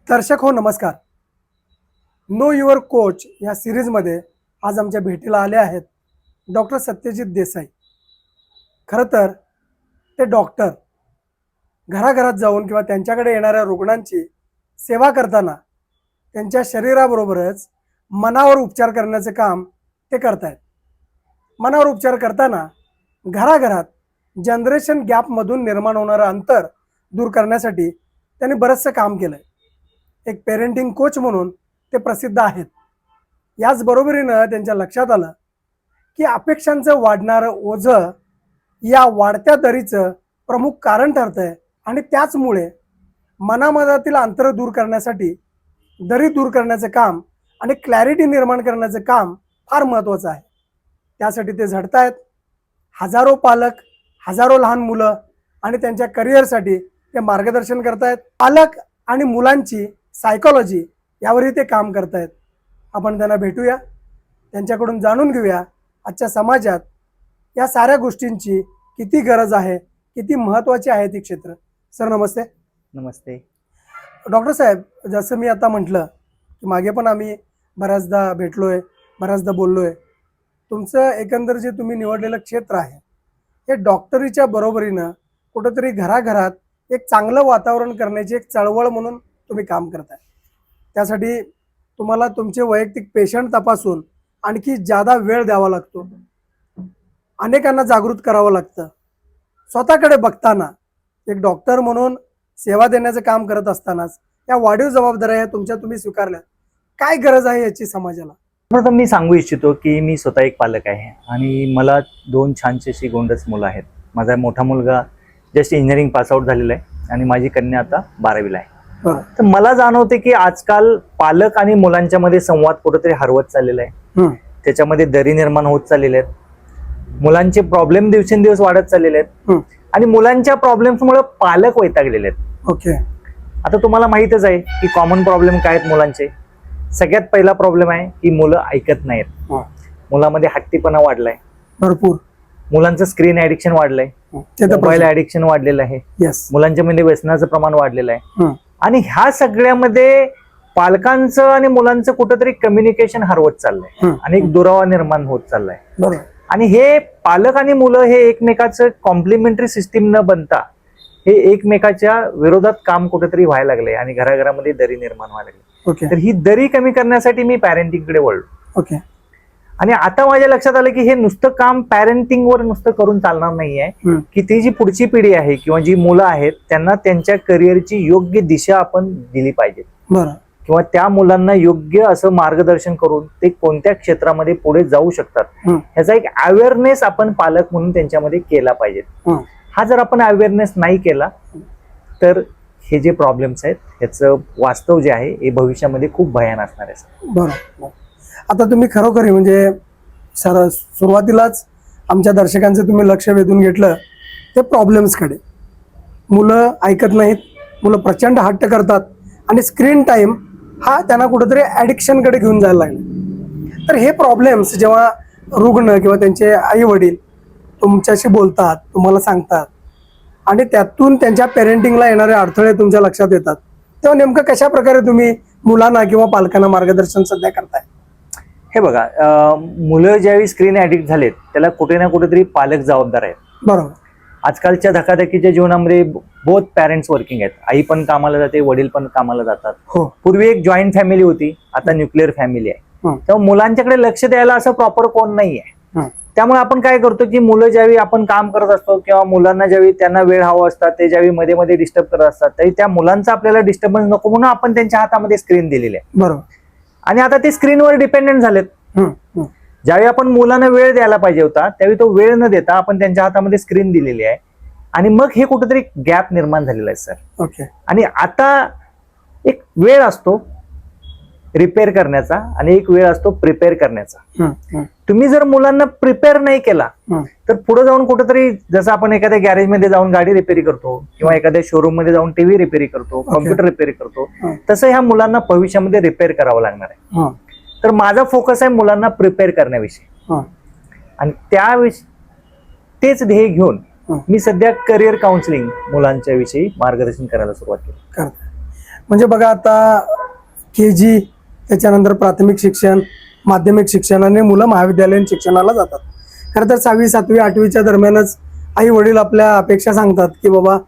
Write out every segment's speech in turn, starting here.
दर्शक हो नमस्कार. नो युअर कोच या सिरीजमध्ये आज आमच्या भेटीला आले आहेत डॉक्टर सत्यजित देसाई. खरं तर ते डॉक्टर घराघरात जाऊन किंवा त्यांच्याकडे येणाऱ्या रुग्णांची सेवा करताना त्यांच्या शरीराबरोबरच मनावर उपचार करण्याचे काम ते करत आहेत. मनावर उपचार करताना घराघरात जनरेशन गॅपमधून निर्माण होणारं अंतर दूर करण्यासाठी त्यांनी बरंचसं काम केलं आहे. एक पेरेंटिंग कोच म्हणून ते प्रसिद्ध आहेत. याचबरोबरीनं त्यांच्या लक्षात आलं की अपेक्षांचं वाढणारं ओझं या वाढत्या दरीचं प्रमुख कारण ठरतंय आणि त्याचमुळे मनामनातील अंतर दूर करण्यासाठी दरी दूर करण्याचं काम आणि क्लॅरिटी निर्माण करण्याचं काम फार महत्त्वाचं आहे. त्यासाठी ते झटतायत. हजारो पालक, हजारो लहान मुलं आणि त्यांच्या करिअरसाठी ते मार्गदर्शन करतायत. पालक आणि मुलांची सायकॉलॉजी यावरही ते काम करतायत. आपण त्यांना भेटूया, त्यांच्याकडून जाणून घेऊया आजच्या समाजात या साऱ्या गोष्टींची किती गरज आहे, किती महत्त्वाची आहे ती क्षेत्र. सर नमस्ते. नमस्ते. डॉक्टर साहेब, जसं मी आता म्हटलं की मागे पण आम्ही बऱ्याचदा भेटलोय, बऱ्याचदा बोललोय. तुमचं एकंदर जे तुम्ही निवडलेलं क्षेत्र आहे हे डॉक्टरीच्या बरोबरीनं कुठंतरी घराघरात एक चांगलं वातावरण करण्याची एक चळवळ म्हणून तुम्ही काम करताय. त्यासाठी तुम्हाला तुमचे वैयक्तिक पेशंट तपासून आणखी जादा वेळ द्यावा लागतो. अनेकांना जागृत करावं लागतं. स्वतःकडे बघताना एक डॉक्टर म्हणून सेवा देण्याचं काम करत असतानाच या वाढीव जबाबदाऱ्या या तुमच्या तुम्ही स्वीकारल्या. काय गरज आहे याची समाजाला? प्रथम मी सांगू इच्छितो की मी स्वतः एक पालक आहे आणि मला दोन छानशी अशी गोंडस मुलं आहेत. माझा मोठा मुलगा जस्ट इंजिनिअरिंग पासआउट झालेला आहे आणि माझी कन्या आता 12वीला आहे. तर मला जाणवते की आजकाल पालक आणि मुलांच्या मध्ये संवाद कुठेतरी हरवत चाललेला आहे. त्याच्यामध्ये दरी निर्माण होत चाललेले आहेत. मुलांचे प्रॉब्लेम दिवसेंदिवस वाढत चाललेले आहेत आणि मुलांच्या प्रॉब्लेम्समुळे पालक वैतागलेले आहेत. ओके. आता तुम्हाला माहितच आहे की कॉमन प्रॉब्लेम काय आहेत मुलांचे. सगळ्यात पहिला प्रॉब्लेम आहे की मुलं ऐकत नाहीत. मुलामध्ये हट्टीपणा वाढलाय भरपूर. मुलांचं स्क्रीन ऍडिक्शन वाढलंय. मोबाईल ऍडिक्शन वाढलेलं आहे. मुलांच्या मध्ये व्यसनाचं प्रमाण वाढलेलं आहे. आणि ह्या सगळ्यामध्ये पालकांचं आणि मुलांचं कुठंतरी कम्युनिकेशन हरवत चाललंय आणि एक दुरावा निर्माण होत चाललाय. आणि हे पालक आणि मुलं हे एकमेकाचं कॉम्प्लिमेंटरी सिस्टीम न बनता हे एकमेकाच्या विरोधात काम कुठेतरी व्हायला लागले आणि घराघरामध्ये दरी निर्माण व्हायला लागली. तर ही दरी कमी करण्यासाठी मी पॅरेंटिंगकडे वळलो. ओके. आणि आता माझ्या लक्षात आलं की हे नुसतं काम पॅरेंटिंगवर नुसतं करून चालणार नाहीये, की ती जी पुढची पिढी आहे किंवा जी मुलं आहेत त्यांना त्यांच्या करिअरची योग्य दिशा आपण दिली पाहिजे किंवा त्या मुलांना योग्य असं मार्गदर्शन करून ते कोणत्या क्षेत्रामध्ये पुढे जाऊ शकतात ह्याचा एक अवेअरनेस आपण पालक म्हणून त्यांच्यामध्ये केला पाहिजे. हा जर आपण अवेअरनेस नाही केला तर हे जे प्रॉब्लेम्स आहेत ह्याचं वास्तव जे आहे हे भविष्यामध्ये खूप भयान असणार आहे. बरोबर. आता तुम्ही खरोखर म्हणजे सुरुवातीलाच आमच्या दर्शकांचं तुम्ही लक्ष वेधून घेतलं ते प्रॉब्लेम्सकडे. मुलं ऐकत नाहीत, मुलं प्रचंड हट्ट करतात आणि स्क्रीन टाईम हा त्यांना कुठेतरी ॲडिक्शनकडे घेऊन जायला लागले. तर हे प्रॉब्लेम्स जेव्हा रुग्ण किंवा त्यांचे आई वडील तुमच्याशी बोलतात, तुम्हाला सांगतात आणि त्यातून त्यांच्या पेरेंटिंगला येणारे अडथळे तुमच्या लक्षात येतात, तेव्हा नेमकं कशा प्रकारे तुम्ही मुलांना किंवा पालकांना मार्गदर्शन सध्या करताय? हे बघा, मुलं ज्यावेळी स्क्रीन ऍडिक्ट झालेत त्याला कुठे ना कुठेतरी पालक जबाबदार आहेत. बरोबर. आजकालच्या धकाधकीच्या जीवनामध्ये बोथ पॅरेंट्स वर्किंग आहेत. आई पण कामाला जाते, वडील पण कामाला जातात. पूर्वी एक जॉईंट फॅमिली होती, आता न्यूक्लिअर फॅमिली आहे. तेव्हा मुलांच्याकडे लक्ष द्यायला असं प्रॉपर कोण नाही आहे. त्यामुळे आपण काय करतो की मुलं ज्यावेळी आपण काम करत असतो किंवा मुलांना ज्यावेळी त्यांना वेळ हवा असतात ते ज्यावेळी मध्ये मध्ये डिस्टर्ब करत असतात तरी त्या मुलांचा आपल्याला डिस्टर्बन्स नको म्हणून आपण त्यांच्या हातामध्ये स्क्रीन दिलेली आहे. बरोबर. आणि आता ते स्क्रीनवर डिपेंडेंट झालेत. ज्यावेळी आपण मुलांना वेळ द्यायला पाहिजे होता त्यावेळी तो वेळ न देता आपण त्यांच्या हातामध्ये स्क्रीन दिलेली आहे आणि मग हे कुठेतरी गॅप निर्माण झालेला आहे सर. ओके. आणि आता एक वेळ असतो रिपेअर करण्याचा आणि एक वेळ असतो प्रिपेअर करण्याचा. तुम्ही जर मुलांना प्रिपेअर नाही केला तर पुढे जाऊन कुठेतरी जसं आपण एखाद्या गॅरेज मध्ये जाऊन गाडी रिपेअरी करतो किंवा एखाद्या शोरूम मध्ये जाऊन टीव्ही रिपेअरी करतो, कॉम्प्युटर रिपेअरी करतो, तसं ह्या मुलांना भविष्यामध्ये रिपेअर करावं लागणार आहे. तर माझा फोकस आहे मुलांना प्रिपेअर करण्याविषयी आणि त्याविषयी तेच ध्येय घेऊन मी सध्या करिअर काउन्सिलिंग मुलांच्या विषयी मार्गदर्शन करायला सुरुवात केली. म्हणजे बघा आता KG, त्याच्यानंतर प्राथमिक शिक्षण, माध्यमिक शिक्षण आणि मुलं महाविद्यालयीन शिक्षणाला जातात. खरं तर 6वी 7वी 8वीच्या दरम्यानच आई वडील आपल्या अपेक्षा सांगतात की बाबा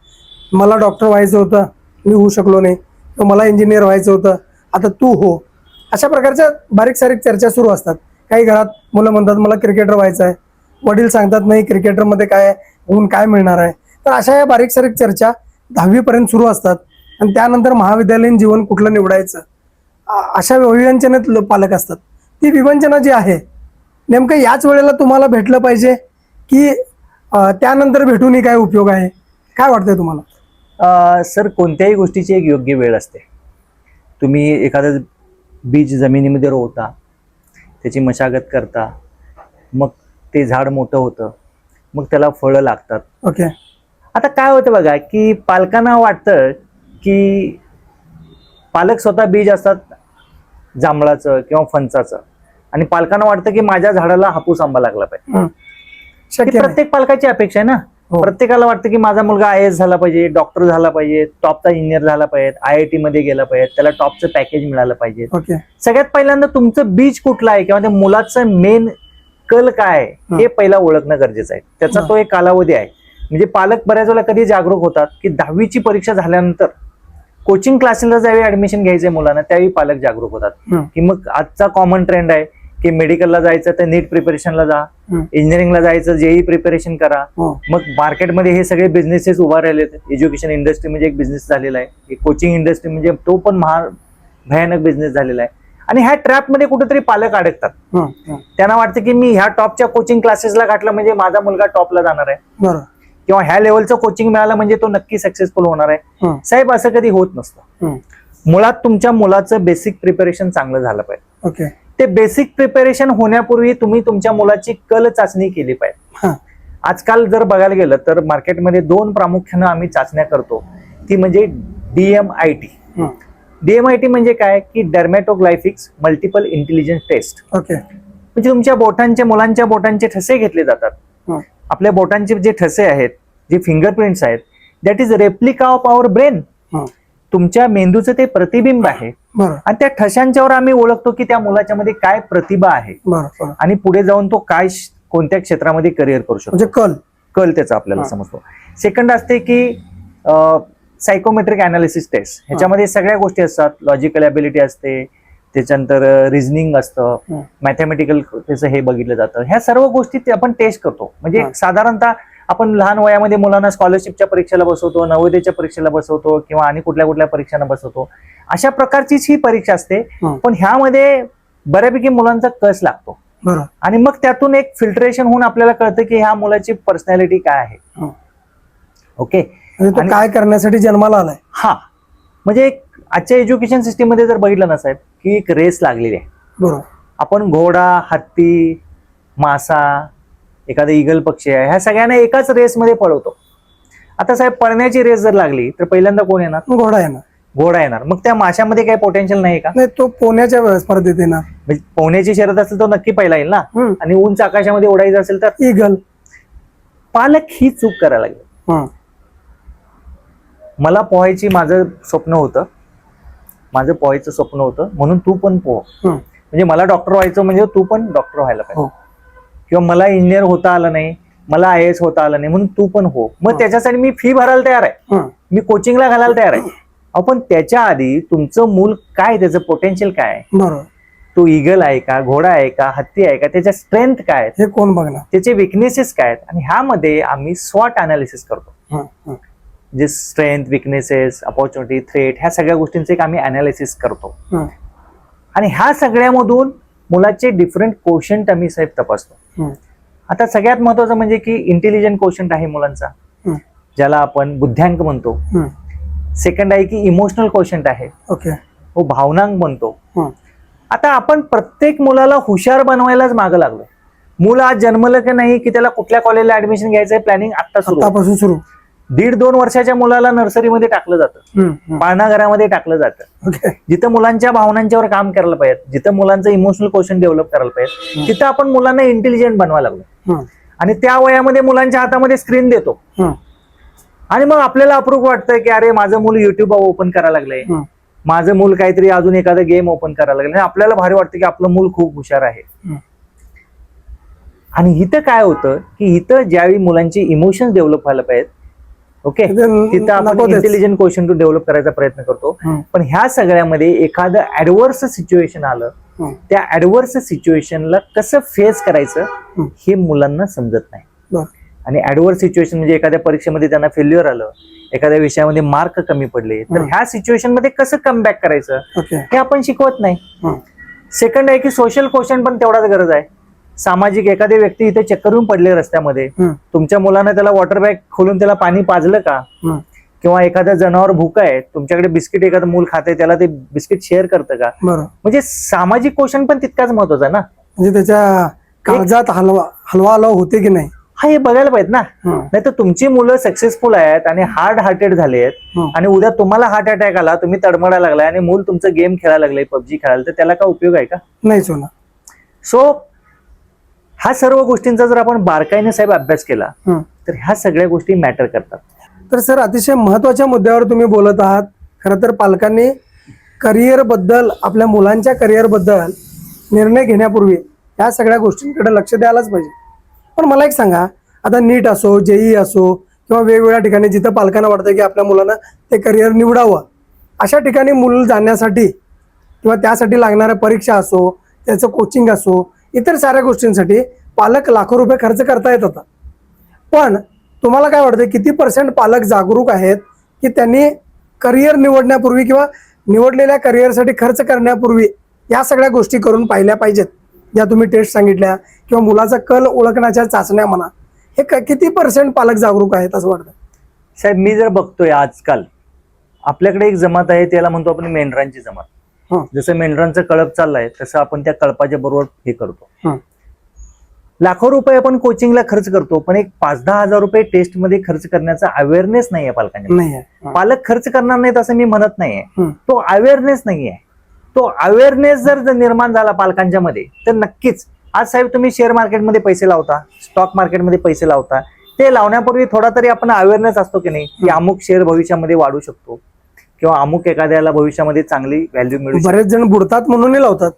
मला डॉक्टर व्हायचं होतं, मी होऊ शकलो नाही, किंवा मला इंजिनियर व्हायचं होतं, आता तू हो. अशा प्रकारच्या बारीक सारीक चर्चा सुरू असतात. काही घरात मुलं म्हणतात मला क्रिकेटर व्हायचं आहे, वडील सांगतात नाही क्रिकेटरमध्ये काय होऊन काय मिळणार आहे. तर अशा या बारीक सारीक चर्चा 10वी पर्यंत सुरू असतात आणि त्यानंतर महाविद्यालयीन जीवन कुठलं निवडायचं अशा विवंचनेत पालक असतात. ती विवंचना जी आहे नेमकं याच वेळेला तुम्हाला भेटलं पाहिजे की त्यानंतर भेटूनही काय उपयोग आहे, काय वाटतंय तुम्हाला? सर, कोणत्याही गोष्टीची एक योग्य वेळ असते. तुम्ही एखादं बीज जमिनीमध्ये रोवता, त्याची मशागत करता, मग ते झाड मोठं होतं, मग त्याला फळं लागतात. ओके. आता काय होतं बघा की पालकांना वाटतं की पालक स्वतः बीज असतात जांभळाचं किंवा फणसाचं, आणि पालकांना वाटतं की माझ्या झाडाला हापूस आंबा लागला पाहिजे. ही शक्य नाही. प्रत्येक पालकाची अपेक्षा आहे ना. हो. प्रत्येकाला वाटतं की माझा मुलगा IAS झाला पाहिजे, डॉक्टर झाला पाहिजे, टॉपचा इंजिनियर झाला पाहिजे, IIT मध्ये गेला पाहिजे, त्याला टॉपचं पॅकेज मिळालं पाहिजे. ओके. सगळ्यात पहिल्यांदा तुमचं बीज कुठलं आहे किंवा त्या मुलाचं मेन कल काय आहे हे पहिला ओळखणं गरजेचं आहे. त्याचा तो एक कालावधी आहे. म्हणजे पालक बऱ्याच वेळेला कधी जागरूक होतात की 10वीची परीक्षा झाल्यानंतर कोचिंग क्लासेसला ज्यावेळी ऍडमिशन घ्यायचंय मुलांना त्यावेळी पालक जागरूक होतात की मग आजचा कॉमन ट्रेंड आहे की मेडिकलला जायचं तर नीट प्रिपरेशनला जा, इंजिनिअरिंगला जायचं JEE प्रिपरेशन करा. मग मार्केटमध्ये हे सगळे बिझनेसेस उभा राहिलेत. एज्युकेशन इंडस्ट्री म्हणजे एक बिझनेस झालेला आहे, कोचिंग इंडस्ट्री म्हणजे तो पण भयानक बिझनेस झालेला आहे. आणि ह्या ट्रॅपमध्ये कुठेतरी पालक अडकतात. त्यांना वाटतं की मी ह्या टॉपच्या कोचिंग क्लासेसला घातलं म्हणजे माझा मुलगा टॉपला जाणार आहे, किंवा ह्या लेवलचं कोचिंग मिळालं म्हणजे तो नक्की सक्सेसफुल होणार आहे. साहेब, असं कधी होत नसतं. मुळात तुमच्या मुलाचं बेसिक प्रिपरेशन चांगलं झालं पाहिजे. ओके. ते बेसिक प्रिपरेशन होण्यापूर्वी तुम्ही तुमच्या मुलाची कल चाचणी केली पाहिजे. आजकाल जर बघायला गेलं तर मार्केटमध्ये 2 प्रामुख्यानं आम्ही चाचण्या करतो, ती म्हणजे DMIT. DMIT म्हणजे काय की डर्मॅटोग्लायफिक्स मल्टिपल इंटेलिजन्स टेस्ट. ओके. म्हणजे तुमच्या मुलांच्या बोटांचे ठसे घेतले जातात. आपल्या बोटांचे जे ठसे आहेत, जे फिंगरप्रिंट्स आहेत, that is replica of our brain. तुमच्या मेंदूचं ते प्रतिबिंब आहे. आणि त्या ठशांच्यावर आम्ही ओळखतो की त्या मुलाच्या मध्ये काय प्रतिभा आहे आणि पुढे जाऊन तो काय कोणत्या क्षेत्रामध्ये करिअर करू शकतो. म्हणजे कल त्याचा आपल्याला समजतो. सेकंड असते की सायकोमेट्रिक अनालिसिस टेस्ट. ह्याच्यामध्ये सगळ्या गोष्टी असतात. लॉजिकल ॲबिलिटी असते, त्याच्यानंतर रिझनिंग असतं, मॅथमॅटिकल त्याचं हे बघितलं जातं. ह्या सर्व गोष्टी ते आपण टेस्ट करतो. म्हणजे साधारणतः आपण लहान वयामध्ये मुलांना स्कॉलरशिपच्या परीक्षेला बसवतो, नवोदयच्या परीक्षेला बसवतो, किंवा आणि कुठल्या कुठल्या परीक्षांना बसवतो. अशा प्रकारचीच ही परीक्षा असते. पण ह्यामध्ये बऱ्यापैकी मुलांचा कस लागतो आणि मग त्यातून एक फिल्टरेशन होऊन आपल्याला कळतं की ह्या मुलाची पर्सनॅलिटी काय आहे. ओके. तो काय करण्यासाठी जन्माला आलाय. म्हणजे आजच्या एज्युकेशन सिस्टीम मध्ये जर बघितलं ना साहेब की एक रेस लागलेली आहे. बरोबर. आपण घोडा, हत्ती, मासा, एखादा ईगल पक्षी आहे, ह्या सगळ्यांना एकाच रेसमध्ये पळवतो. आता साहेब, पळण्याची रेस जर लागली तर पहिल्यांदा कोण येणार? घोडा येणार. मग त्या माशामध्ये काही पोटेन्शियल नाही का? नाही, तो पोहण्याच्या स्पर्धेत येणार. म्हणजे पोहण्याची शर्यत असेल तो नक्की पहिला येईल ना. आणि उंच आकाशामध्ये उडायचं असेल तर ईगल. पालक ही चूक करायला लागले. मला पोहायची माझं स्वप्न होतं, म्हणून तू पण पोह. म्हणजे मला डॉक्टर व्हायचं म्हणजे तू पण डॉक्टर व्हायला पाहिजे. किंवा मला इंजिनियर होता आलं नाही, मला IAS होता आलं नाही, म्हणून तू पण हो. मग त्याच्यासाठी मी फी भरायला तयार आहे, मी कोचिंगला घालायला तयार आहे. पण त्याच्या आधी तुमचं मूल काय, त्याचं पोटेन्शियल काय आहे, तो ईगल आहे का, घोडा आहे का, हत्ती आहे का, त्याच्या स्ट्रेंथ काय, हे कोण बघणार, त्याचे विकनेसेस काय आहेत. आणि ह्यामध्ये आम्ही स्वॉट अनालिसिस करतो. जे स्ट्रेंथ, विकनेसेस, अपॉर्च्युनिटी, थ्रेट, ह्या सगळ्या गोष्टींचे एक आम्ही अनालिसिस करतो. आणि ह्या सगळ्यामधून मुलाचे डिफरंट कोशंट आम्ही साहेब तपासतो. आता सगळ्यात महत्वाचं म्हणजे की इंटेलिजंट कोशंट आहे मुलांचा, ज्याला आपण बुद्ध्यांक म्हणतो. सेकंड आहे की इमोशनल कोशंट आहे, तो भावनांक म्हणतो. आता आपण प्रत्येक मुलाला हुशार बनवायलाच मागं लागलो. मुलं आज जन्मलं की नाही की त्याला कुठल्या कॉलेजला ऍडमिशन घ्यायचंय प्लॅनिंग आतापासून सुरू. 1.5-2 वर्षाच्या मुलाला नर्सरीमध्ये टाकलं जातं, पाळणा घरामध्ये टाकलं जातं. जिथं मुलांच्या भावनांच्यावर काम करायला पाहिजे, जिथं मुलांचं इमोशनल कोशंट डेव्हलप करायला पाहिजे, तिथं आपण मुलांना इंटेलिजंट बनवायला लागलो. आणि त्या वयामध्ये मुलांच्या हातामध्ये स्क्रीन देतो. आणि मग आपल्याला अप्रूप वाटतं की अरे माझं मूल युट्यूब ओपन करायला लागलंय, माझं मूल काहीतरी अजून एखादा गेम ओपन करायला लागलं आणि आपल्याला भारी वाटतं की आपलं मूल खूप हुशार आहे. आणि इथं काय होतं की इथं ज्यावेळी मुलांची इमोशन्स डेव्हलप व्हायला पाहिजेत, ओके, तिथं आपण इंटेलिजंट क्वेश्चन टू डेव्हलप करायचा प्रयत्न करतो. पण ह्या सगळ्यामध्ये एखादं ऍडव्हर्स सिच्युएशन आलं, त्या ऍडव्हर्स सिच्युएशनला कसं फेस करायचं हे मुलांना समजत नाही. आणि ऍडव्हर्स सिच्युएशन म्हणजे एखाद्या परीक्षेमध्ये त्यांना फेल्युअर आलं, एखाद्या विषयामध्ये मार्क कमी पडले, तर ह्या सिच्युएशन मध्ये कसं कमबॅक करायचं हे आपण शिकवत नाही. सेकंड आहे की सोशल क्वेश्चन पण तेवढाच गरज आहे. सामाजिक, एखादी व्यक्ती इथे चक्कर येऊन पडले रस्त्यामध्ये, तुमच्या मुलानं त्याला वॉटर बॅग खोलून त्याला पाणी पाजलं का? किंवा एखाद्या जनावर भूक आहे, तुमच्याकडे बिस्किट एखादं मूल खाते, त्याला ते बिस्किट शेअर करतं का? म्हणजे सामाजिक क्वेश्चन पण तितकाच महत्वाचा आहे ना. म्हणजे त्याच्या काळजात हलवा होते की नाही हा, हे बघायला पाहिजे ना. नाही तर तुमची मुलं सक्सेसफुल आहेत आणि हार्ड हार्टेड झाले आहेत आणि उद्या तुम्हाला हार्ट अटॅक आला, तुम्ही तडमडायला लागलाय आणि मूल तुमचं गेम खेळायला लागलंय, पबजी खेळायला, तर त्याला काय उपयोग आहे का? नाहीच होणार. सो ह्या सर्व गोष्टींचा जर आपण बारकाईने साहेब अभ्यास केला तर ह्या सगळ्या गोष्टी मॅटर करतात. तर सर, अतिशय महत्वाच्या मुद्द्यावर तुम्ही बोलत आहात. खरं तर पालकांनी करिअर बद्दल, आपल्या मुलांच्या करिअर बद्दल निर्णय घेण्यापूर्वी या सगळ्या गोष्टींकडे लक्ष द्यायलाच पाहिजे. पण मला एक सांगा, आता नीट असो, जेई असो किंवा वेगवेगळ्या ठिकाणी जिथं पालकांना वाटतं की आपल्या मुलानं ते करिअर निवडावं, अशा ठिकाणी मूल जाण्यासाठी किंवा त्यासाठी लागणाऱ्या परीक्षा असो, त्याचं कोचिंग असो, इतर साऱ्या गोष्टींसाठी पालक लाखो रुपये खर्च करता येतात. पण तुम्हाला काय वाटतं, किती % पालक जागरूक आहेत की त्यांनी करिअर निवडण्यापूर्वी किंवा निवडलेल्या करिअरसाठी खर्च करण्यापूर्वी या सगळ्या गोष्टी करून पाहिल्या पाहिजेत, ज्या तुम्ही टेस्ट सांगितल्या किंवा मुलाचा कल ओळखण्याच्या चाचण्या म्हणा, हे किती % पालक जागरूक आहेत असं वाटतं? साहेब, मी जर बघतोय आजकाल आपल्याकडे एक जमात आहे, त्याला म्हणतो आपण मेंढरांची जमात. जसं मेंढरांचं कळप चाललंय तसं आपण त्या कळपाच्या बरोबर हे करतो. लाखो रुपये आपण कोचिंगला खर्च करतो, पण एक 5-10 हजार रुपये टेस्ट मध्ये खर्च करण्याचा अवेअरनेस नाहीये पालकांच्या. पालक खर्च करणार नाहीत असं मी म्हणत नाहीये, तो अवेअरनेस नाहीये. तो अवेअरनेस जर निर्माण झाला पालकांच्या मध्ये तर नक्कीच. आज साहेब तुम्ही शेअर मार्केटमध्ये पैसे लावता, स्टॉक मार्केटमध्ये पैसे लावता, ते लावण्यापूर्वी थोडा तरी आपण अवेअरनेस असतो की नाही, की अमुक शेअर भविष्यामध्ये वाढू शकतो किंवा अमुक एखाद्याला भविष्यामध्ये चांगली व्हॅल्यू मिळू शकते. बरेच जण बुडतात म्हणूनही लावतात.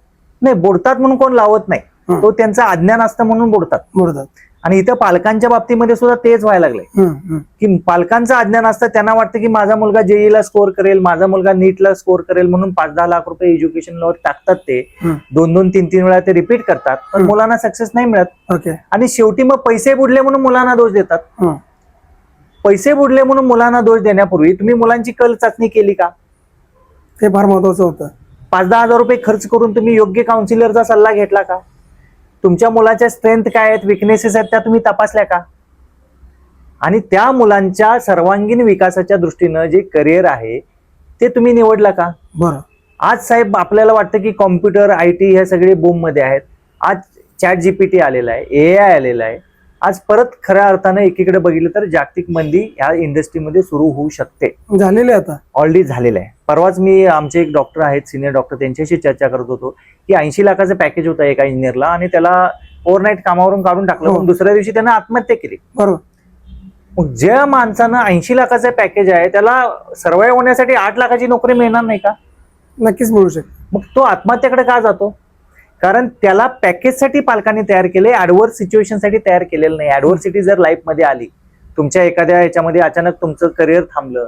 नाही, बुडतात म्हणून कोण लावत नाही, तो त्यांचं अज्ञान असतं म्हणून बुडतात. आणि इथं पालकांच्या बाबतीमध्ये सुद्धा तेच व्हायला लागलंय की पालकांचं अज्ञान असतं. त्यांना वाटतं की माझा मुलगा जेईला स्कोर करेल, माझा मुलगा नीटला स्कोर करेल म्हणून 5-10 लाख रुपये एज्युकेशन लोन टाकतात. ते 2-2, 3-3 वेळा ते रिपीट करतात, पण मुलांना सक्सेस नाही मिळत. आणि शेवटी मग पैसे बुडले म्हणून मुलांना दोष देतात. पैसे बुडले म्हणून मुलांना दोष देण्यापूर्वी तुम्ही मुलांची कल चाचणी केली का? ते फार महत्वाचं होतं. 5-10 हजार रुपये खर्च करून तुम्ही योग्य काउन्सिलरचा सल्ला घेतला का? तुमच्या मुलाच्या स्ट्रेंथ काय आहेत, विकनेसेस आहेत, त्या तुम्ही तपासल्या का? आणि त्या मुलांच्या सर्वांगीण विकासाच्या दृष्टीनं जे करिअर आहे ते तुम्ही निवडला का? बरं. आज साहेब आपल्याला वाटतं की कॉम्प्युटर, IT हे सगळे बूम मध्ये आहेत. आज ChatGPT आलेला आहे, AI आलेला आहे. आज परत खऱ्या अर्थानं एकीकडे बघितलं तर जागतिक मंदी ह्या इंडस्ट्रीमध्ये सुरू होऊ शकते. झालेले आता ऑलरेडी झालेलं आहे. परवाच मी आमचे एक डॉक्टर आहेत, सिनियर डॉक्टर, त्यांच्याशी चर्चा करत होतो की 80 लाखाचं पॅकेज होतं एका इंजिनियरला आणि त्याला ओव्हरनाईट कामावरून काढून टाकलं, पण दुसऱ्या दिवशी त्यानं आत्महत्या केली. बरोबर. मग ज्या माणसानं 80 लाखाचं पॅकेज आहे त्याला सर्वाइव्ह होण्यासाठी 8 लाखाची नोकरी मिळणार नाही का? नक्कीच मिळू शकते. मग तो आत्महत्याकडे का जातो? कारण त्याला पॅकेजसाठी पालकांनी तयार केले, ऍडव्हर्स सिच्युएशनसाठी तयार केलेलं नाही. ऍडव्हर्सिटी जर लाईफ मध्ये आली, तुमच्या एखाद्या याच्यामध्ये अचानक तुमचं करिअर थांबलं,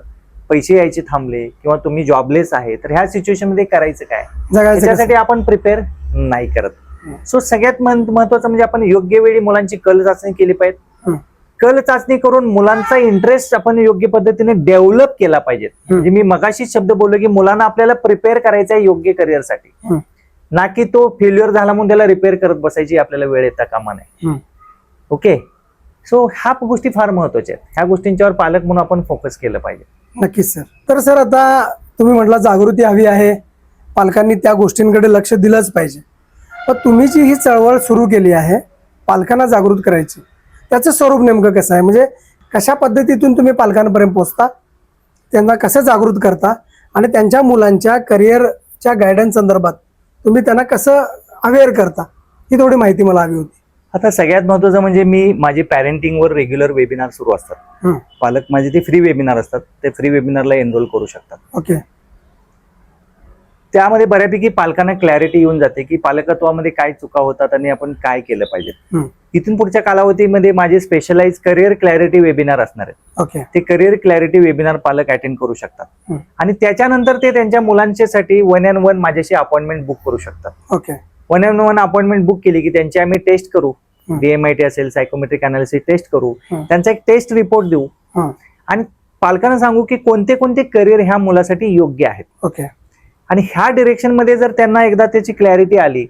पैसे यायचे थांबले किंवा तुम्ही जॉबलेस आहे, तर ह्या सिच्युएशन मध्ये करायचं काय? त्याच्यासाठी आपण प्रिपेअर नाही करत. सो सगळ्यात महत्वाचं म्हणजे आपण योग्य वेळी मुलांची कल चाचणी केली पाहिजे. कल चाचणी करून मुलांचा इंटरेस्ट आपण योग्य पद्धतीने डेव्हलप केला पाहिजे. म्हणजे मी मगाशी शब्द बोललो की मुलांना आपल्याला प्रिपेअर करायचं आहे योग्य करिअरसाठी, ना की तो फेल्युअर झाला म्हणून त्याला रिपेअर करत बसायची आपल्याला वेळ येता कामा नये. ओके, सो ह्या गोष्टी फार महत्वाच्या आहेत. ह्या गोष्टींच्यावर पालक म्हणून आपण फोकस केलं पाहिजे. नक्कीच सर. तर सर, आता तुम्ही म्हटलं जागृती हवी आहे, पालकांनी त्या गोष्टींकडे लक्ष दिलंच पाहिजे. पण तुम्ही जी ही चळवळ सुरू केली आहे पालकांना जागृत करायची, त्याचं स्वरूप नेमकं कसं आहे? म्हणजे कशा पद्धतीतून तुम्ही पालकांपर्यंत पोहोचता, त्यांना कसं जागृत करता आणि त्यांच्या मुलांच्या करिअरच्या गायडन्स संदर्भात तुम्ही त्यांना कसं अवेअर करता, ही थोडी माहिती मला हवी होती. आता सगळ्यात महत्वाचं म्हणजे मी माझे पॅरेंटिंगवर रेग्युलर वेबिनार सुरू असतात. पालक माझे ते फ्री वेबिनार असतात, ते फ्री वेबिनारला एनरोल करू शकतात. ओके. त्यामध्ये बऱ्यापैकी पालकांना क्लॅरिटी येऊन जाते की पालकत्वामध्ये काय चुका होतात आणि आपण काय केलं पाहिजे. इथून पुढच्या कालावधीमध्ये माझे स्पेशलाइज करिअर क्लॅरिटी वेबिनार असणार आहेत. ओके. ते करिअर क्लॅरिटी वेबिनार पालक अटेंड करू शकतात आणि त्याच्यानंतर ते त्यांच्या मुलांच्यासाठी 1-on-1 माझ्याशी अपॉइंटमेंट बुक करू शकतात. ओके. 1-on-1 अपॉइंटमेंट बुक केली की त्यांची आम्ही टेस्ट करू, DMIT असेल, सायकोमेट्रिक अनालिसिस टेस्ट करू, त्यांचा एक टेस्ट रिपोर्ट देऊ आणि पालकांना सांगू की कोणते कोणते करिअर ह्या मुलासाठी योग्य आहेत. ओके. आणि ह्या डिरेक्शन मध्ये जर त्यांना एकदा त्याची क्लॅरिटी आली,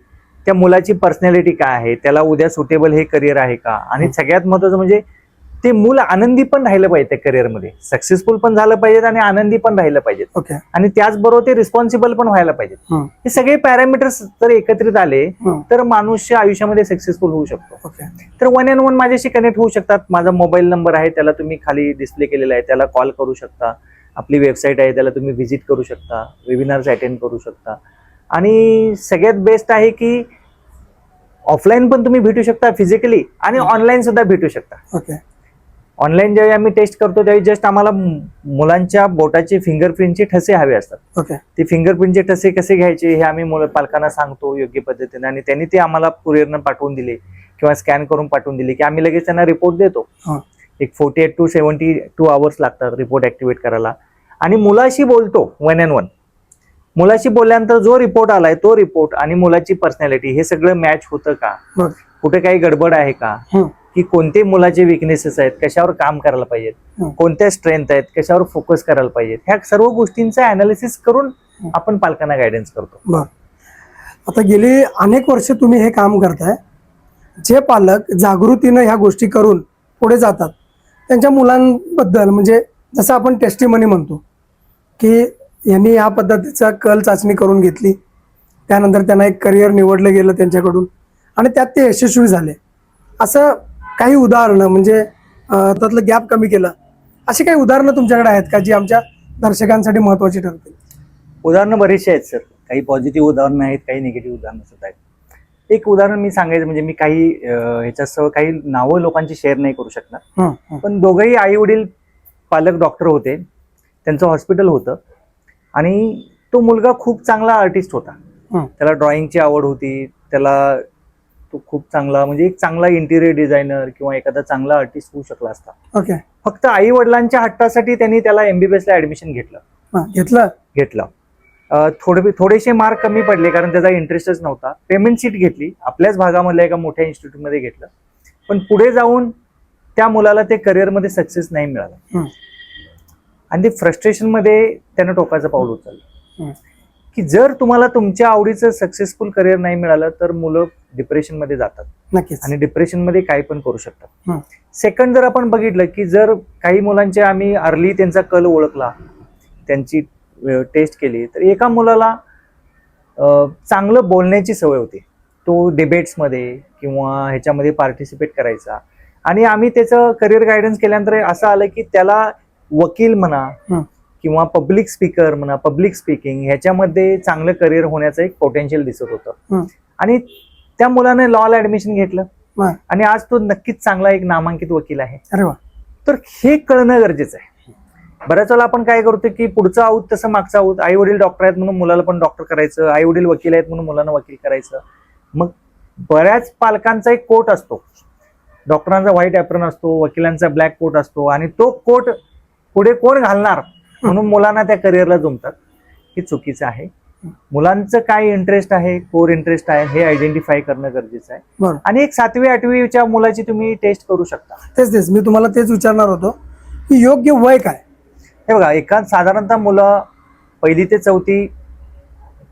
त्या मुलाची पर्सनॅलिटी काय आहे, त्याला उद्या सुटेबल हे करिअर आहे का, आणि सगळ्यात महत्वाचं म्हणजे ते मूल आनंदी पण राहिलं पाहिजे त्या करिअरमध्ये, सक्सेसफुल पण झालं पाहिजे आणि आनंदी पण राहिलं पाहिजे. ओके. आणि त्याचबरोबर ते रिस्पॉन्सिबल पण व्हायला पाहिजे. हे सगळे पॅरामीटर्स जर एकत्रित आले तर माणूसच्या आयुष्यामध्ये सक्सेसफुल होऊ शकतो. ओके. तर 1-on-1 माझ्याशी कनेक्ट होऊ शकतात. माझा मोबाईल नंबर आहे, त्याला तुम्ही खाली डिस्प्ले केलेला आहे, त्याला कॉल करू शकता. आपली वेबसाईट आहे, त्याला तुम्ही व्हिजिट करू शकता, वेबिनार्स अटेंड करू शकता. आणि सगळ्यात बेस्ट आहे की ऑफलाईन पण तुम्ही भेटू शकता फिजिकली आणि ऑनलाईन सुद्धा भेटू शकता. ओके. ऑनलाईन ज्यावेळी आम्ही टेस्ट करतो त्यावेळी जस्ट आम्हाला मुलांच्या बोटाचे फिंगरप्रिंटचे ठसे हवे असतात. ओके. ते फिंगरप्रिंटचे ठसे कसे घ्यायचे हे आम्ही पालकांना सांगतो योग्य पद्धतीने, आणि त्यांनी ते आम्हाला कुरिअरनं पाठवून दिले किंवा स्कॅन करून पाठवून दिले की आम्ही लगेच त्यांना रिपोर्ट देतो. एक 48 to 72 आवर्स लागतात रिपोर्ट ऍक्टिव्हेट करायला. आणि मुलाशी बोलतो 1-on-1. मुलाशी बोलल्यानंतर जो रिपोर्ट आलाय तो रिपोर्ट आणि मुलाची पर्सनॅलिटी हे सगळं मॅच होतं का, कुठे काही गडबड आहे का, की कोणते मुलाचे विकनेसेस आहेत, कशावर काम करायला पाहिजेत, कोणत्या स्ट्रेंथ आहेत, कशावर फोकस करायला पाहिजेत, ह्या सर्व गोष्टींचा अनालिसिस करून आपण पालकांना गायडन्स करतो. आता गेली अनेक वर्ष तुम्ही हे काम करताय. जे पालक जागृतीनं ह्या गोष्टी करून पुढे जातात त्यांच्या मुलांबद्दल, म्हणजे जसं आपण टेस्टिमनी म्हणतो की यांनी या पद्धतीचा कल चाचणी करून घेतली, त्यानंतर त्यांना एक करिअर निवडलं गेलं त्यांच्याकडून आणि त्यात ते यशस्वी झाले, असं काही उदाहरणं, म्हणजे त्यातलं गॅप कमी केलं, अशी काही उदाहरणं तुमच्याकडे आहेत का जी आमच्या दर्शकांसाठी महत्वाची ठरतील? उदाहरणं बरीचशी आहेत सर. काही पॉझिटिव्ह उदाहरणं आहेत, काही निगेटिव्ह उदाहरणं सुद्धा आहेत. एक उदाहरण मी सांगायचं म्हणजे मी काही ह्याच्यासह काही नावं लोकांची शेअर नाही करू शकणार, पण दोघंही आई वडील पालक डॉक्टर होते. त्यांचं हॉस्पिटल होतं आणि तो मुलगा खूप चांगला आर्टिस्ट होता. त्याला ड्रॉइंगची आवड होती, त्याला तो खूप चांगला म्हणजे एक चांगला इंटिरियर डिझायनर किंवा एखादा चांगला आर्टिस्ट होऊ शकला असता. ओके. फक्त आई वडिलांच्या हट्टासाठी त्यांनी त्याला MBBS ला ऍडमिशन घेतलं. थोडेसे मार्क कमी पडले कारण त्याचा इंटरेस्टच नव्हता. पेमेंट सीट घेतली, आपल्याच भागामधल्या एका मोठ्या इन्स्टिट्यूटमध्ये घेतलं, पण पुढे जाऊन त्या मुलाला ते करिअरमध्ये सक्सेस नाही मिळाला आणि ते फ्रस्ट्रेशन मध्ये त्यानं टोकाचं पाऊल उचललं की जर तुम्हाला तुमच्या आवडीचं सक्सेसफुल करिअर नाही मिळालं तर मुलं डिप्रेशन मध्ये जातात. नक्कीच. आणि डिप्रेशन मध्ये काही पण करू शकतात. सेकंड जर आपण बघितलं की जर काही मुलांचे आम्ही अर्ली त्यांचा कल ओळखला, त्यांची टेस्ट केली, तर एका मुलाला चांगलं बोलण्याची सवय होती, तो डिबेट्समध्ये किंवा ह्याच्यामध्ये पार्टिसिपेट करायचा, आणि आम्ही त्याचं करिअर गायडन्स केल्यानंतर असं आलं की त्याला वकील म्हणा किंवा पब्लिक स्पीकर म्हणा, पब्लिक स्पीकिंग ह्याच्यामध्ये चांगलं करिअर होण्याचं एक पोटेन्शियल दिसत होतं. आणि त्या मुलाने लॉला ऍडमिशन घेतलं आणि आज तो नक्कीच चांगला एक नामांकित वकील आहे. तर हे कळणं गरजेचं आहे. बऱ्याच वेळा आपण काय करतो की पुढचं आऊत तसं मागचं आऊत, आई वडील डॉक्टर आहेत म्हणून मुलाला पण डॉक्टर करायचं, आई वडील वकील आहेत म्हणून मुलांना वकील करायचं. मग बऱ्याच पालकांचा एक कोट असतो, डॉक्टरांचा व्हाईट ॲप्रन असतो, वकिलांचा ब्लॅक कोट असतो, आणि तो कोट पुढे कोण घालणार म्हणून मुलांना त्या करिअरला जुंपतात. हे चुकीचं आहे. मुलांचं काय इंटरेस्ट आहे, कोर इंटरेस्ट आहे, हे आयडेंटिफाय करणं गरजेचं आहे. आणि एक 7वी-8वीच्या मुलाची तुम्ही टेस्ट करू शकता. तेच मी तुम्हाला तेच विचारणार होतो की योग्य वय काय. हे बघा, एका साधारणतः मुलं 1ली ते 4थी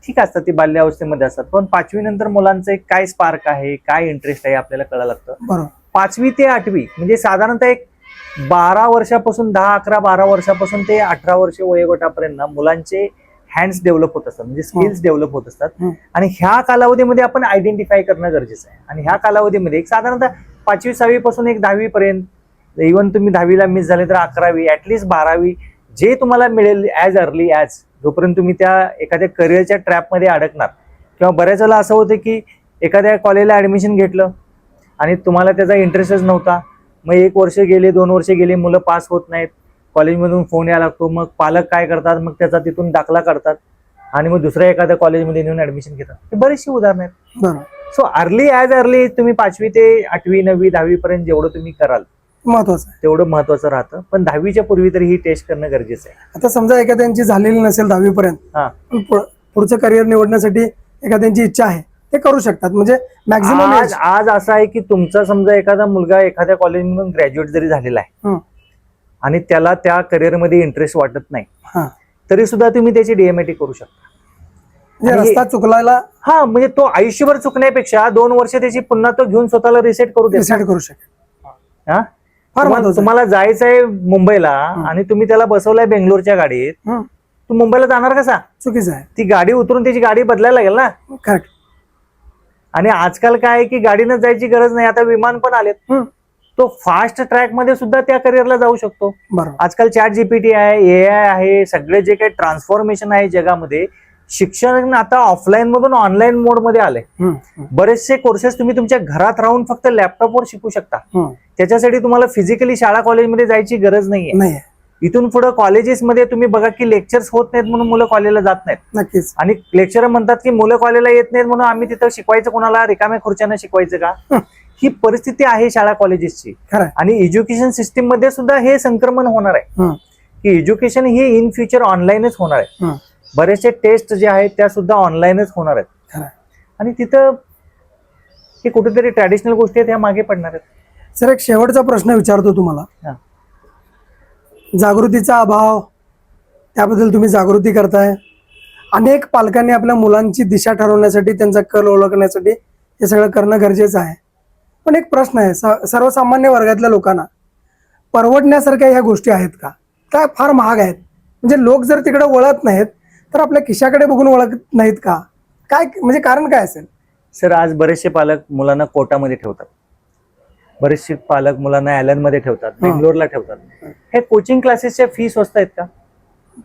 ठीक असतात, ती बाल्यावस्थेमध्ये असतात, पण 5वी नंतर मुलांचं एक काय स्पार्क आहे, काय इंटरेस्ट आहे आपल्याला कळायला लागतं. 5वी ते 8वी म्हणजे साधारणतः एक 12 वर्षापासून 10-11-12 वर्षापासून ते 18 वर्ष वयोगटापर्यंत मुलांचे हँड्स डेव्हलप होत असतात, म्हणजे स्किल्स डेव्हलप होत असतात. आणि ह्या कालावधीमध्ये आपण आयडेंटिफाय करणं गरजेचं आहे. आणि ह्या कालावधीमध्ये एक साधारणतः 5वी-6वी पासून एक 10वी पर्यंत, इव्हन तुम्ही 10वीला मिस झाले तर 11वी ऍटलिस्ट 12वी जे तुम्हाला मिळेल ॲज अर्ली ॲज, जोपर्यंत तुम्ही त्या एखाद्या करिअरच्या ट्रॅपमध्ये अडकणार. किंवा बऱ्याच वेळेला असं होतं की एखाद्या कॉलेजला ऍडमिशन घेतलं आणि तुम्हाला त्याचा इंटरेस्टच नव्हता, मग 1 वर्ष गेले, 2 वर्ष गेले, मुलं पास होत नाहीत, कॉलेजमधून फोन यायला लागतो, मग पालक काय करतात, मग त्याचा तिथून दाखला काढतात आणि मग दुसऱ्या एखाद्या कॉलेजमध्ये नेऊन ऍडमिशन घेतात. हे बरीचशी उदाहरणं आहेत. बरोबर, सो अर्ली तुम्ही 5वी ते 8वी 9वी 10वी पर्यंत जेवढं तुम्ही कराल महत्वाचं आहे. तेवढं महत्वाचं राहतं. पण 10वीच्या पूर्वी तरी ही टेस्ट करणं गरजेचं आहे. आता समजा एखाद्यांची झालेली नसेल 10वी पर्यंत, हा. पण पुढचं करिअर निवडण्यासाठी एखाद्यांची इच्छा आहे, ते करू शकतात. म्हणजे मॅक्झिमम आज असं आहे की तुमचा समजा एखादा मुलगा एखाद्या कॉलेजमधून ग्रॅज्युएट जरी झालेला आहे आणि त्याला त्या करिअरमध्ये इंटरेस्ट वाटत नाही, तरी सुद्धा तुम्ही त्याची डीएमएटी करू शकता. रस्ता चुकलायला हा, म्हणजे तो आयुष्यभर चुकण्यापेक्षा 2 वर्ष त्याची पुन्हा तो घेऊन स्वतःला रिसेट करू डिसाईड करू शकेल. हा, फार महत्वाचं. तुम्हाला जायचंय मुंबईला आणि तुम्ही त्याला बसवलाय बेंगलोरच्या गाडीत, तू मुंबईला जाणार कसा? चुकीचं आहे. ती गाडी उतरून त्याची गाडी बदलायला लागेल ना. करेक्ट. आणि आजकाल काय आहे की गाडीनं जायची गरज नाही, आता विमान पण आलेत. तो फास्ट ट्रॅक मध्ये सुद्धा त्या करिअरला जाऊ शकतो. बरोबर. आजकाल चॅट जीपीटी आहे, एआय आहे, सगळे जे काही ट्रान्सफॉर्मेशन आहे जगामध्ये, शिक्षण आता ऑफलाईन मधून ऑनलाईन मोड मध्ये आलंय. बरेचसे कोर्सेस तुम्ही तुमच्या घरात राहून फक्त लॅपटॉपवर शिकू शकता. त्याच्यासाठी तुम्हाला फिजिकली शाळा कॉलेजमध्ये जायची गरज नाहीये. इथून पुढे कॉलेजेसमध्ये तुम्ही बघा की लेक्चर्स होत नाहीत म्हणून मुलं कॉलेजला जात नाहीत. नक्कीच. आणि लेक्चरर म्हणतात की मुलं कॉलेजला येत नाहीत म्हणून आम्ही तिथं शिकवायचं, कोणाला रिकाम्या खुर्च्यानं शिकवायचं का? ही परिस्थिती आहे शाळा कॉलेजेसची. आणि एज्युकेशन सिस्टीम मध्ये सुद्धा हे संक्रमण होणार आहे की एज्युकेशन हे इन फ्युचर ऑनलाईनच होणार आहे. बरेचसे टेस्ट जे आहेत त्या सुद्धा ऑनलाईनच होणार आहेत. आणि तिथं हे कुठेतरी ट्रॅडिशनल गोष्टी आहेत ह्या मागे पडणार आहेत. सर, एक शेवटचा प्रश्न विचारतो तुम्हाला. जागृतीचा अभाव, त्याबद्दल तुम्ही जागृती करताय. अनेक पालकांनी आपल्या मुलांची दिशा ठरवण्यासाठी, त्यांचा कल ओळखण्यासाठी हे सगळं करणं गरजेचं आहे. पण एक प्रश्न आहे, सर्वसामान्य वर्गातल्या लोकांना परवडण्यासारख्या ह्या गोष्टी आहेत का? काय फार महाग आहेत? म्हणजे लोक जर तिकडे वळत नाहीत तर आपल्या खिशाकडे बघून वळत नाहीत का? काय म्हणजे कारण काय असेल? सर, आज बरेचसे पालक मुलांना कोटामध्ये ठेवतात, बरेचसे पालक मुलांना ॲलन मध्ये ठेवतात, बेंगलोरला ठेवतात. हे कोचिंग क्लासेसच्या फी स्वस्त आहेत का?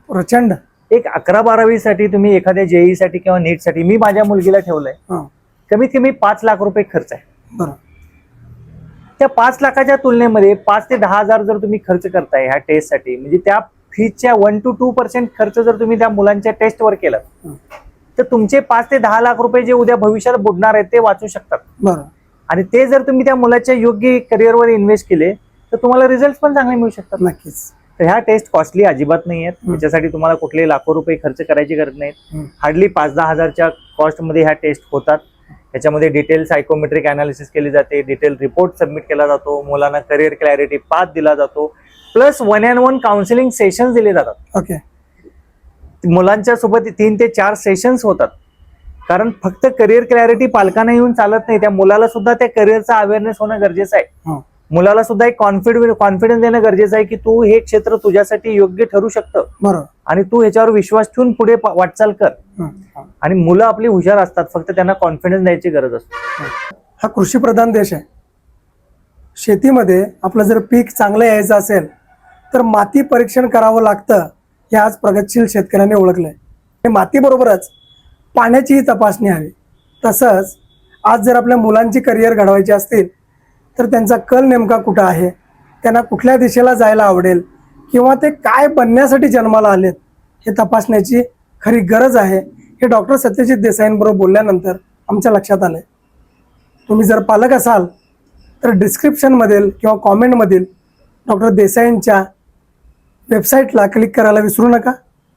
प्रचंड. एक 11-12वी साठी तुम्ही एखाद्या जेई साठी किंवा नीट साठी, मी माझ्या मुलगीला ठेवलंय, कमीत कमी 5 लाख रुपये खर्च आहे. बरोबर. त्या 5 लाखाच्या तुलनेमध्ये 5 ते 10 हजार जर तुम्ही खर्च करताय ह्या टेस्टसाठी, म्हणजे त्या फीच्या 1 to 2% खर्च जर तुम्ही त्या मुलांच्या टेस्टवर केला तर तुमचे 5 ते 10 लाख रुपये जे उद्या भविष्यात बुडणार आहेत ते वाचू शकतात. बरोबर. आणि ते जर तुम्ही त्या मुलाच्या योग्य करिअरवर इन्व्हेस्ट केले तर तुम्हाला रिझल्ट पण चांगले मिळू शकतात. नक्कीच. तर ह्या टेस्ट कॉस्टली अजिबात नाही आहेत. त्याच्यासाठी तुम्हाला कुठले लाखो रुपये खर्च करायची गरज नाही. हार्डली 5-10 हजारच्या कॉस्टमध्ये ह्या टेस्ट होतात. त्याच्यामध्ये डिटेल सायकोमेट्रिक अनालिसिस केली जाते, डिटेल रिपोर्ट सबमिट केला जातो, मुलांना करिअर क्लॅरिटी पाथ दिला जातो, प्लस 1-on-1 काउन्सिलिंग सेशन्स दिले जातात. ओके. मुलांच्या सोबत 3 ते 4 सेशन्स होतात. कारण फक्त करिअर क्लॅरिटी पालकांना येऊन चालत नाही, त्या मुलाला सुद्धा त्या करिअरचा अवेअरनेस होणं गरजेचं आहे. मुलाला सुद्धा एक कॉन्फिडन्स देणं गरजेचं आहे की तू हे क्षेत्र तुझ्यासाठी योग्य ठरू शकतं. बरोबर. आणि तू ह्याच्यावर विश्वास ठेवून पुढे वाटचाल कर. आणि मुलं आपली हुशार असतात, फक्त त्यांना कॉन्फिडन्स द्यायची गरज असते. हा कृषीप्रधान देश आहे. शेतीमध्ये आपलं जर पीक चांगलं यायचं असेल तर माती परीक्षण करावं लागतं, हे आज प्रगतशील शेतकऱ्यांनी ओळखलंय. आणि मातीबरोबरच पाण्याचीही तपासणी हवी. तसंच आज जर आपल्या मुलांची करिअर घडवायची असतील तर त्यांचा कल नेमका कुठं आहे, त्यांना कुठल्या दिशेला जायला आवडेल, किंवा ते काय बनण्यासाठी जन्माला आलेत हे तपासण्याची खरी गरज आहे. हे डॉक्टर सत्यजित देसाईंबरोबर बोलल्यानंतर आमच्या लक्षात आलंय. तुम्ही जर पालक असाल तर डिस्क्रिप्शनमधील किंवा कॉमेंटमधील डॉक्टर देसाईंच्या वेबसाईटला क्लिक करायला विसरू नका.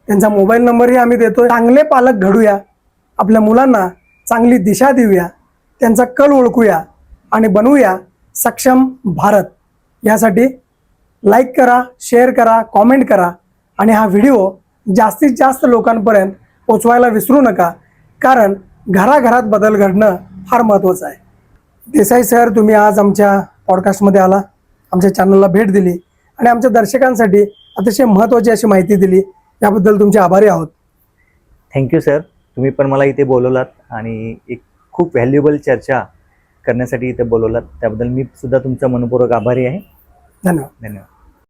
त्यांचा मोबाईल नंबरही आम्ही देतोय. चांगले पालक घडूया, आपल्या मुलांना चांगली दिशा देऊया, त्यांचा कल ओळखूया आणि बनवूया सक्षम भारत. यासाठी लाईक करा, शेअर करा, कॉमेंट करा आणि हा व्हिडिओ जास्तीत जास्त लोकांपर्यंत पोचवायला विसरू नका, कारण घराघरात बदल घडणं फार महत्त्वाचं आहे. देसाई सर, तुम्ही आज आमच्या पॉडकास्टमध्ये आला, आमच्या चॅनलला भेट दिली आणि आमच्या दर्शकांसाठी अतिशय महत्त्वाची अशी माहिती दिली, याबद्दल तुमचे आभारी आहोत. थँक्यू सर, तुम्ही पण मला इथे बोलवलात आणि एक खूप व्हॅल्युएबल चर्चा करण्यासाठी इथे बोलवलात, त्याबद्दल मी सुद्धा तुमचा मनपूर्वक आभारी आहे. धन्यवाद. धन्यवाद.